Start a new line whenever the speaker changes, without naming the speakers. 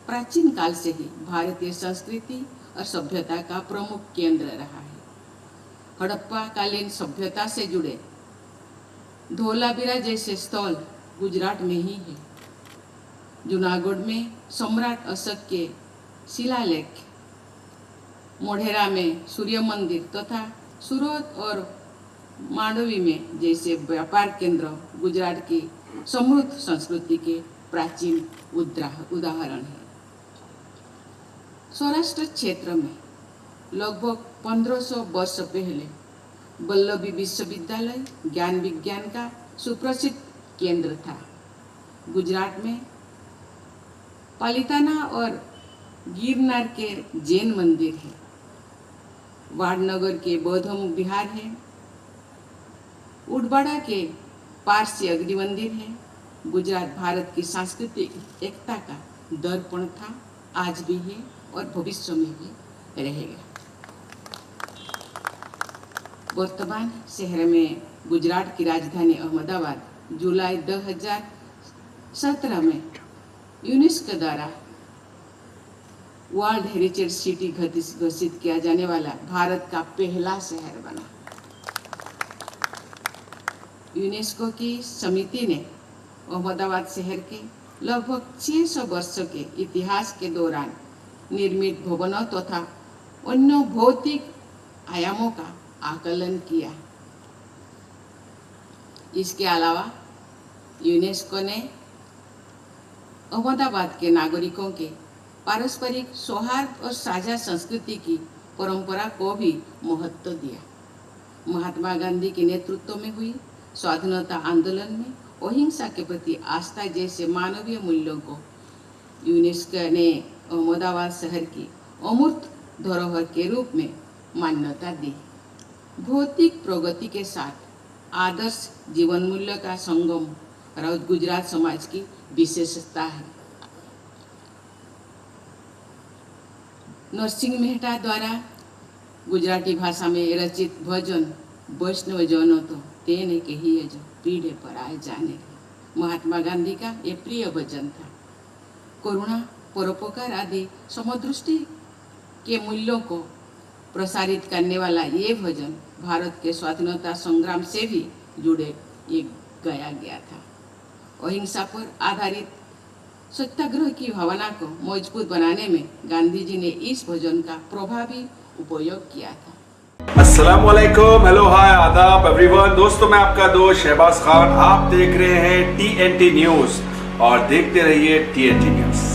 प्राचीन काल से ही भारतीय संस्कृति और सभ्यता का प्रमुख केंद्र रहा है। हड़प्पा कालीन सभ्यता से जुड़े धोलावीरा जैसे स्थल गुजरात में ही है। जूनागढ़ में सम्राट अशोक के शिलालेख, मोढेरा में सूर्य मंदिर तथा सूरत और मांडवी में जैसे व्यापार केंद्र गुजरात की समृद्ध संस्कृति के प्राचीन उदाहरण है। सौराष्ट्र क्षेत्र में लगभग 1500 वर्ष पहले वल्लभी विश्वविद्यालय ज्ञान विज्ञान का सुप्रसिद्ध केंद्र था। गुजरात में पालिताना और गिरनार के जैन मंदिर है। वाडनगर के बौद्ध विहार है। उडबाड़ा के पारसी अग्नि मंदिर है। गुजरात भारत की सांस्कृतिक एकता का दर्पण था, आज भी है और भविष्य में भी रहेगा। वर्तमान शहर में गुजरात की राजधानी अहमदाबाद जुलाई 2017 में यूनेस्को द्वारा वर्ल्ड हेरिटेज सिटी घोषित किया जाने वाला भारत का पहला शहर बना। यूनेस्को की समिति ने अहमदाबाद शहर के लगभग 600 वर्षों के इतिहास के दौरान निर्मित भवनों तथा अन्य भौतिक आयामों का आकलन किया। इसके अलावा यूनेस्को ने अहमदाबाद के नागरिकों के पारस्परिक सौहार्द और साझा संस्कृति की परंपरा को भी महत्व दिया। महात्मा गांधी के नेतृत्व में हुई स्वाधीनता आंदोलन में अहिंसा के प्रति आस्था जैसे मानवीय मूल्यों को यूनेस्को ने अहमदाबाद शहर की अमूर्त धरोहर के रूप में मान्यता दी। भौतिक प्रगति के साथ आदर्श जीवन मूल्य का संगम गुजरात समाज की विशेषता है। नरसिंह मेहता द्वारा गुजराती भाषा में रचित भजन वैष्णव जनो तो तेने कहिए जो पीढ़े पर आए जाने, महात्मा गांधी का ये प्रिय भजन था। करुणा, परोपकार आदि समदृष्टि के मूल्यों को प्रसारित करने वाला ये भजन भारत के स्वाधीनता संग्राम से भी जुड़े ये गाया गया था। अहिंसा पर आधारित सत्याग्रह की भावना को मजबूत बनाने में गांधी जी ने इस भजन का प्रभावी उपयोग किया था।
अस्सलामुअलैकुम, हेलो, हाय, आदाब एवरीवन। दोस्तों, मैं आपका दोस्त शहबाज खान। आप देख रहे हैं TNT न्यूज और देखते रहिए TNT न्यूज।